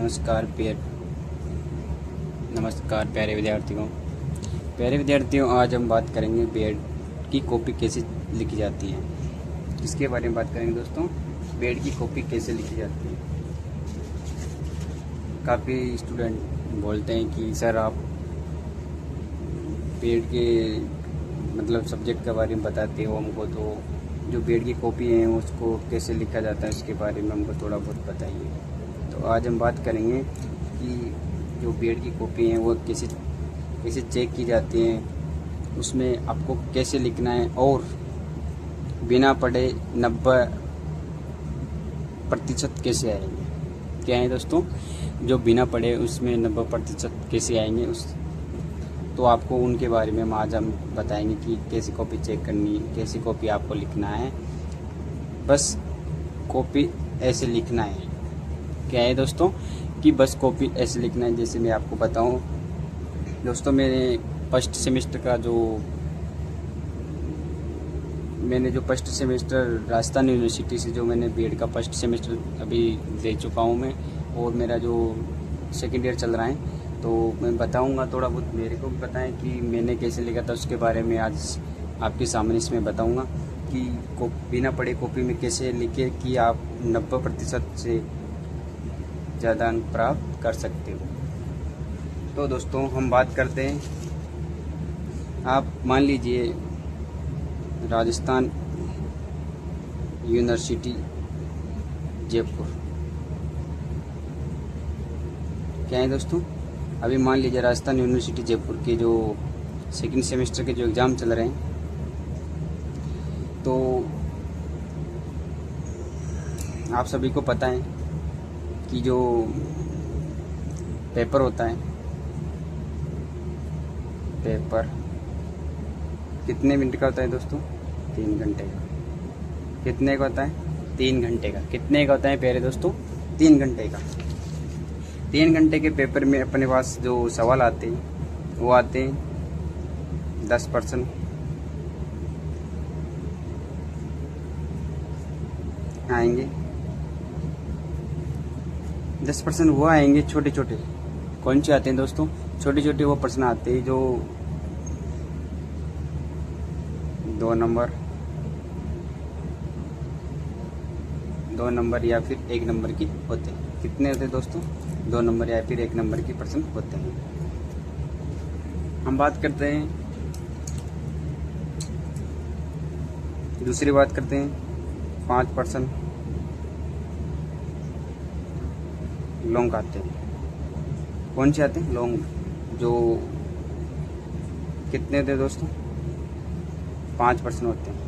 नमस्कार प्यारे विद्यार्थियों, आज हम बात करेंगे बीएड की कॉपी कैसे लिखी जाती है। इसके बारे में बात करेंगे दोस्तों। बीएड की कॉपी कैसे लिखी जाती है। काफ़ी स्टूडेंट बोलते हैं कि सर आप बीएड के मतलब सब्जेक्ट के बारे में बताते हो हमको, तो जो बीएड की कॉपी है उसको कैसे लिखा जाता है उसके बारे में हमको थोड़ा बहुत बताइए। तो आज हम बात करेंगे कि जो बीएड की कॉपी है वो कैसे चेक की जाती है, उसमें आपको कैसे लिखना है और बिना पढ़े 90% कैसे आएंगे। क्या है दोस्तों, जो बिना पढ़े उसमें 90% कैसे आएंगे तो आपको उनके बारे में आज हम बताएंगे कि कैसी कॉपी चेक करनी है, कैसी कॉपी आपको लिखना है। बस कॉपी ऐसे लिखना है। क्या है दोस्तों कि बस कॉपी ऐसे लिखना है। जैसे मैं आपको बताऊं दोस्तों, मैंने फर्स्ट सेमेस्टर राजस्थान यूनिवर्सिटी से जो मैंने बीएड का फर्स्ट सेमेस्टर अभी दे चुका हूं मैं, और मेरा जो सेकेंड ईयर चल रहा है, तो मैं बताऊंगा थोड़ा बहुत मेरे को भी पता है कि मैंने कैसे लिखा था। उसके बारे में आज आपके सामने इसमें बताऊंगा कि बिना पढ़े कॉपी में कैसे लिखे कि आप 90% से ज़्यादा अंक प्राप्त कर सकते हो। तो दोस्तों हम बात करते हैं। आप मान लीजिए राजस्थान यूनिवर्सिटी जयपुर। क्या है दोस्तों, अभी मान लीजिए राजस्थान यूनिवर्सिटी जयपुर के जो सेकंड सेमेस्टर के जो एग्ज़ाम चल रहे हैं, तो आप सभी को पता है कि जो पेपर होता है, पेपर कितने मिनट का होता है दोस्तों? 3 घंटे का। कितने का होता है? 3 घंटे का। कितने का होता है प्यारे दोस्तों? 3 घंटे का। 3 घंटे के पेपर में अपने पास जो सवाल आते हैं वो आते हैं 10% आएंगे। 10% वो आएंगे छोटे छोटे। कौन से आते हैं दोस्तों? छोटे छोटे वो प्रश्न आते हैं जो 2 नंबर या फिर 1 नंबर की होते हैं। कितने होते हैं दोस्तों? 2 नंबर या फिर 1 नंबर की प्रश्न होते हैं। हम बात करते हैं, दूसरी बात करते हैं 5% लॉन्ग आते हैं। कौन से आते हैं? लॉन्ग, जो कितने होते हैं दोस्तों? 5% होते हैं।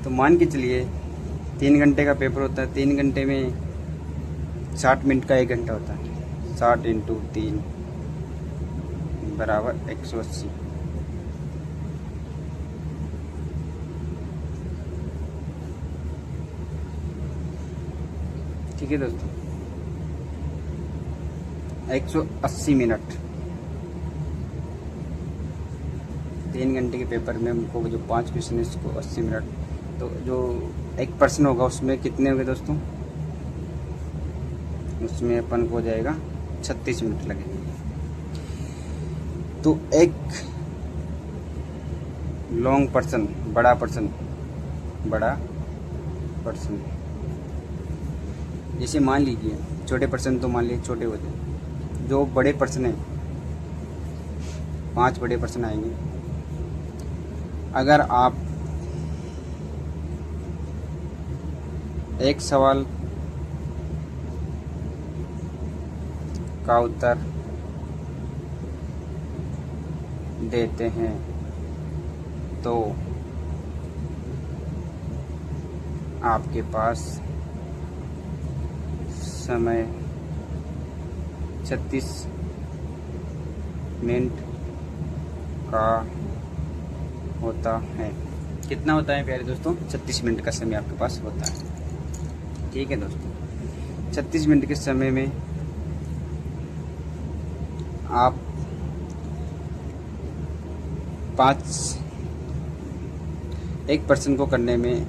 तो मान के चलिए 3 घंटे का पेपर होता है। 3 घंटे में 60 मिनट का 1 घंटा होता है। 60 × 3 = 180। ठीक है दोस्तों, 180 मिनट। 3 घंटे के पेपर में हमको जो 5 क्वेश्चन है उसको 80 मिनट, तो जो 1% होगा उसमें कितने होंगे दोस्तों? उसमें अपन को हो जाएगा 36 मिनट लगेंगे। तो एक लॉन्ग पर्सन, बड़ा पर्सन, जैसे मान लीजिए छोटे पर्सन, तो मान लीजिए छोटे होते हैं। जो बड़े पर्सन हैं, 5 बड़े पर्सन आएंगे। अगर आप एक सवाल का उत्तर देते हैं तो आपके पास समय 36 मिनट का होता है। कितना होता है प्यारे दोस्तों? 36 मिनट का समय आपके पास होता है। ठीक है दोस्तों, 36 मिनट के समय में आप 1% को करने में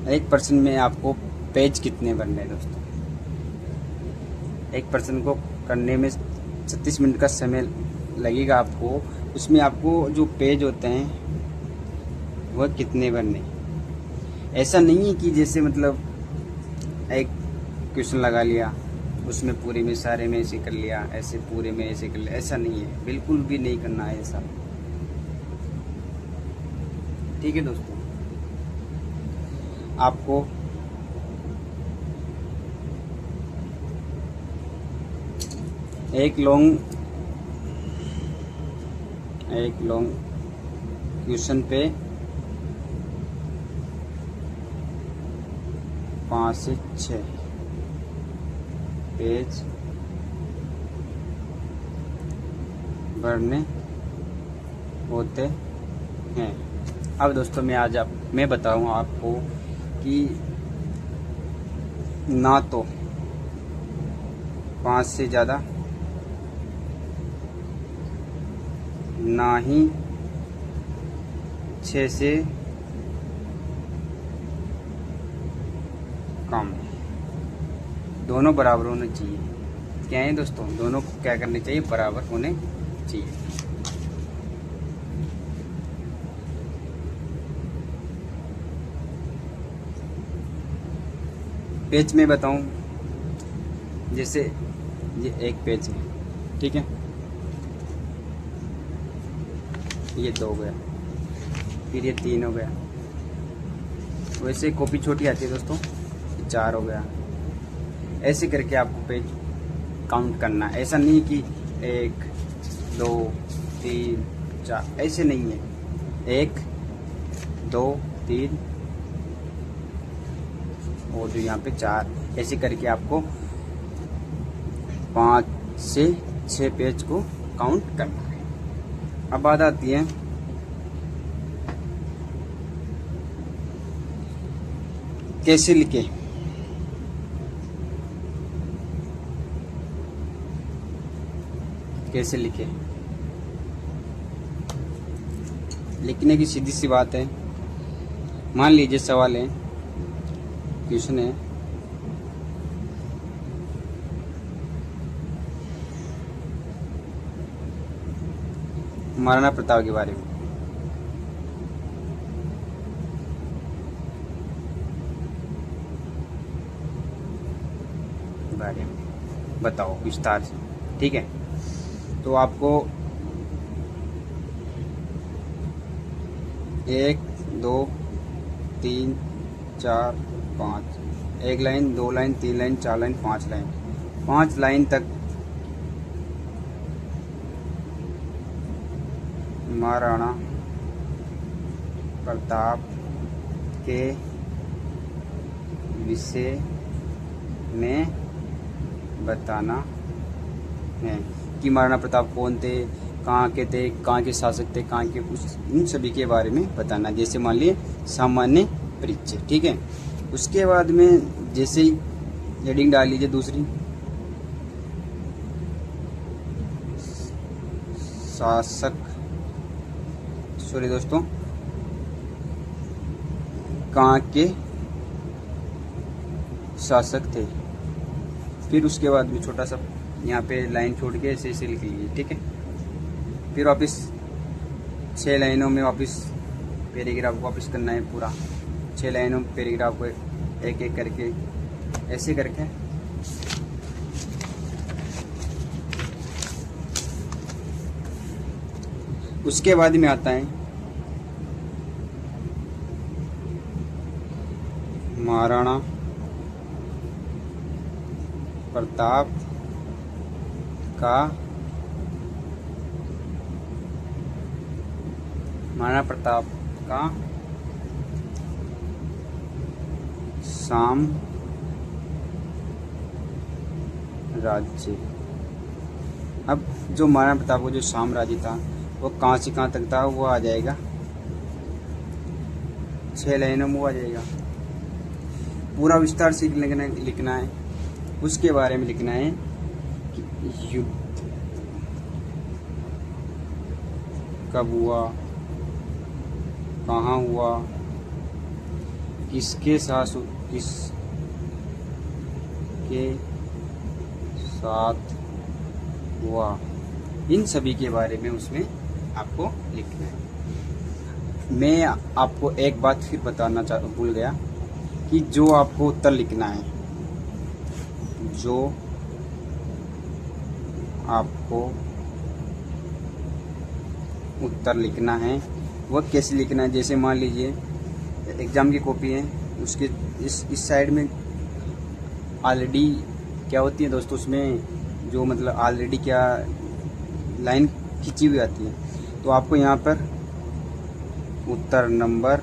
1% में आपको पेज कितने बनने हैं दोस्तों? एक पर्सन को करने में 36 मिनट का समय लगेगा आपको। उसमें आपको जो पेज होते हैं वह कितने भरने। ऐसा नहीं है कि जैसे मतलब एक क्वेश्चन लगा लिया उसमें पूरे में सारे में ऐसे कर लिया, ऐसे पूरे में ऐसे कर लिया, ऐसा नहीं है, बिल्कुल भी नहीं करना है ऐसा। ठीक है दोस्तों, आपको एक लॉन्ग क्वेश्चन पे 5 से 6 पेज भरने होते हैं। अब दोस्तों मैं बताऊं आपको कि ना तो 5 से ज़्यादा ना ही 6 से कम, दोनों बराबर होने चाहिए। क्या है दोस्तों, दोनों क्या करने चाहिए, बराबर होने चाहिए। पेज में बताऊं, जैसे ये एक पेज है, ठीक है, ये 2 हो गया, फिर ये 3 हो गया। वैसे कॉपी छोटी आती है दोस्तों, 4 हो गया। ऐसे करके आपको पेज काउंट करना है। ऐसा नहीं कि 1 2 3 4, ऐसे नहीं है। 1 2 3 और जो यहाँ पे 4, ऐसे करके आपको 5 से 6 पेज को काउंट करना है। अब बात आती है कैसे लिखे। कैसे लिखे, लिखने की सीधी सी बात है। मान लीजिए सवाल है, क्वेश्चन है, महाराणा प्रताप के बारे में। बताओ विस्तार से, ठीक है। तो आपको 1 2 3 4 5, 1 line 2 line 3 line 4 line 5 line, 5 line तक महाराणा प्रताप के विषय में बताना है कि महाराणा प्रताप कौन थे, कहाँ के थे, कहाँ के शासक थे, कहाँ के, इन सभी के बारे में बताना। जैसे मान लिए सामान्य परिचय, ठीक है। उसके बाद में जैसे ही हेडिंग डाल लीजिए दूसरी, शासक, सॉरी दोस्तों, कहाँ के शासक थे। फिर उसके बाद भी छोटा सा यहाँ पे लाइन छोड़ के ऐसे ऐसे लिख लीजिए, ठीक है। फिर वापस 6 लाइनों में वापस पैराग्राफ वापस करना है पूरा। 6 लाइनों में पैराग्राफ को एक एक करके ऐसे करके उसके बाद में आता है महाराणा प्रताप का साम्राज्य। अब जो महाराणा प्रताप का जो साम्राज्य था वो कहाँ से कहाँ तक था, वो आ जाएगा 6 लाइनों में, वो आ जाएगा। पूरा विस्तार से लिखना है। उसके बारे में लिखना है कि युद्ध कब हुआ, कहाँ हुआ, किसके सातवां, इन सभी के बारे में उसमें आपको लिखना है। मैं आपको एक बात फिर बताना भूल गया कि जो आपको उत्तर लिखना है, जो आपको उत्तर लिखना है वह कैसे लिखना है। जैसे मान लीजिए एग्ज़ाम की कॉपी है, उसके इस साइड में ऑलरेडी क्या होती है दोस्तों, उसमें जो मतलब ऑलरेडी क्या लाइन खींची हुई आती है, तो आपको यहाँ पर उत्तर नंबर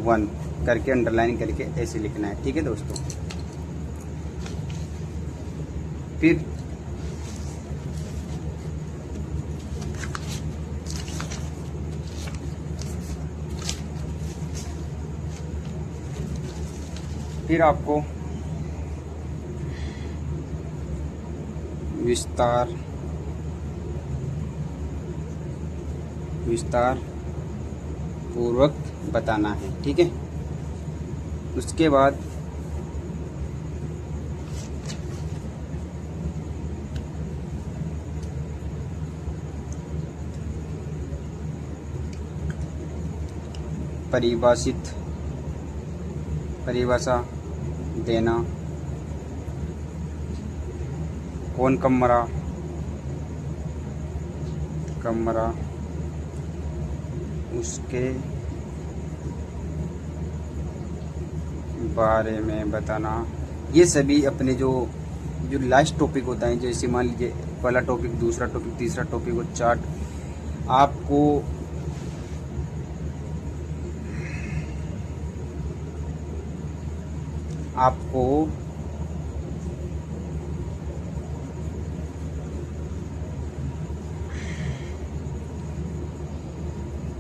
1 करके अंडरलाइन करके ऐसे लिखना है। ठीक है दोस्तों। फिर आपको विस्तार पूर्वक बताना है। ठीक है। उसके बाद परिभाषा देना। कौन कमरा उसके बारे में बताना। ये सभी अपने जो लास्ट टॉपिक होता है, जैसे मान लीजिए पहला टॉपिक, दूसरा टॉपिक, तीसरा टॉपिक और चार्ट, आपको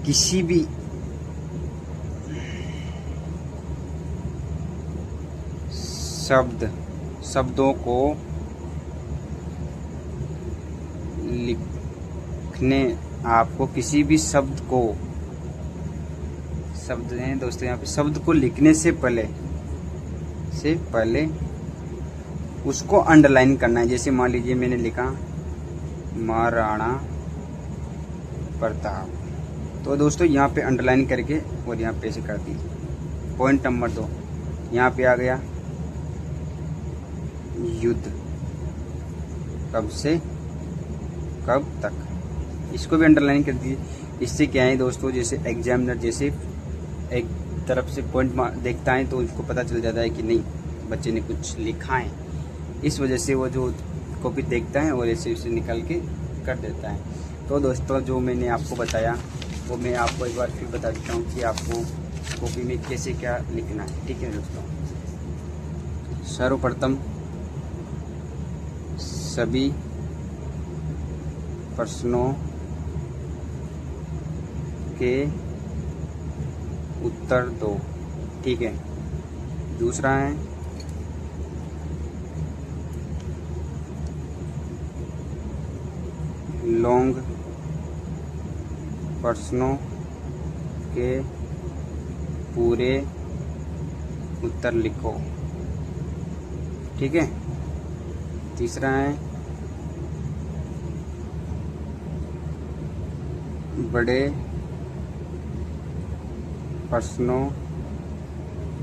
किसी भी शब्दों को लिखने, आपको किसी भी शब्द हैं दोस्तों, यहाँ पे शब्द को लिखने से पहले उसको अंडरलाइन करना है। जैसे मान लीजिए मैंने लिखा महाराणा प्रताप, तो दोस्तों यहाँ पे अंडरलाइन करके और यहाँ पे ऐसे कर दीजिए। पॉइंट नंबर 2 यहाँ पे आ गया युद्ध कब से कब तक, इसको भी अंडरलाइन कर दीजिए। इससे क्या है दोस्तों, जैसे एग्जामिनर जैसे एक तरफ से पॉइंट देखता है तो उसको पता चल जाता है कि नहीं बच्चे ने कुछ लिखा है, इस वजह से वो जो कॉपी देखता है और ऐसे उसे निकाल के कर देता है। तो दोस्तों जो मैंने आपको बताया वो मैं आपको एक बार फिर बता देता हूँ कि आपको कॉपी में कैसे क्या लिखना है। ठीक है दोस्तों। सर्वप्रथम सभी प्रश्नों के उत्तर दो। ठीक है। दूसरा है लॉन्ग प्रश्नों के पूरे उत्तर लिखो। ठीक है। तीसरा है बड़े प्रश्नों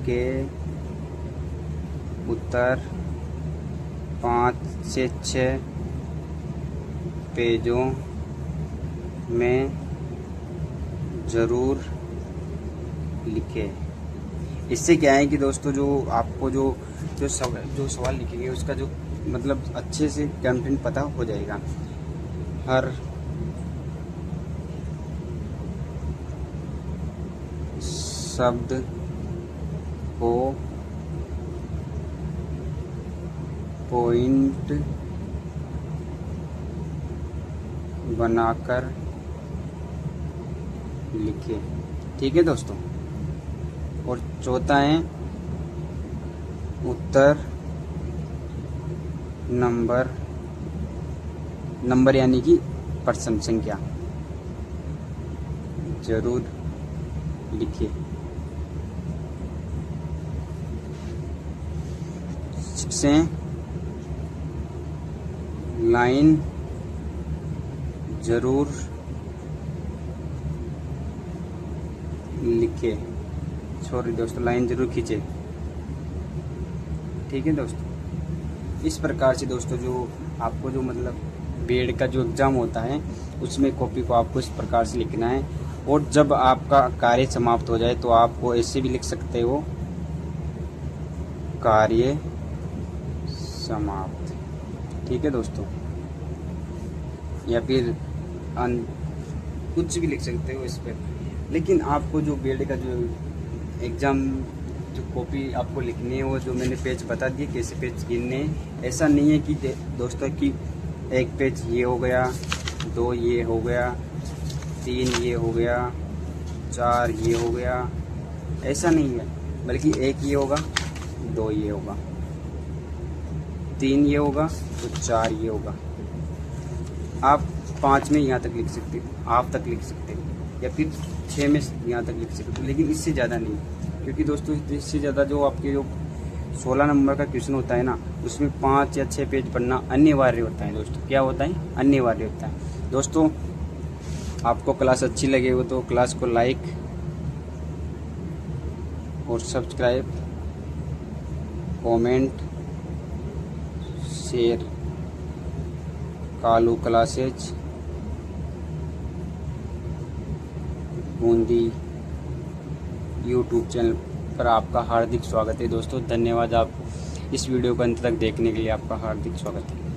के उत्तर 5 से 6 पेजों में ज़रूर लिखें। इससे क्या है कि दोस्तों जो आपको जो सवाल लिखेंगे उसका जो मतलब अच्छे से कंटेंट पता हो जाएगा। हर शब्द को पॉइंट बनाकर लिखे। ठीक है दोस्तों। और चौथा है उत्तर नंबर यानी कि प्रश्न संख्या जरूर लिखिए। से लाइन ज़रूर लिखे, सॉरी दोस्तों, लाइन ज़रूर खींचे। ठीक है दोस्तों, इस प्रकार से दोस्तों जो आपको जो मतलब बीएड का जो एग्ज़ाम होता है उसमें कॉपी को आपको इस प्रकार से लिखना है। और जब आपका कार्य समाप्त हो जाए तो आपको ऐसे भी लिख सकते हो, कार्य समाप्त। ठीक है दोस्तों, या फिर कुछ भी लिख सकते हो इस पर। लेकिन आपको जो बीएड का जो एग्ज़ाम जो कॉपी आपको लिखनी है वो जो मैंने पेज बता दिए कैसे पेज गिनने हैं। ऐसा नहीं है कि दोस्तों कि एक पेज ये हो गया, 2 ये हो गया, 3 ये हो गया, 4 ये हो गया, ऐसा नहीं है। बल्कि 1 ये होगा, 2 ये होगा, 3 ये होगा तो 4 ये होगा। आप 5 में यहाँ तक लिख सकते हो, आप तक लिख सकते हो, या फिर 6 में यहाँ तक लिख सकते हो, लेकिन इससे ज़्यादा नहीं। क्योंकि दोस्तों इससे ज़्यादा जो आपके जो 16 नंबर का क्वेश्चन होता है ना, उसमें 5 या 6 पेज पढ़ना अनिवार्य होता है दोस्तों। क्या होता है? अनिवार्य होता है। दोस्तों आपको क्लास अच्छी लगे हो तो क्लास को लाइक और subscribe, comment, share. Kalu classes Bundi YouTube channel पर आपका हार्दिक स्वागत है दोस्तों। धन्यवाद, आप इस वीडियो को अंत तक देखने के लिए आपका हार्दिक स्वागत है।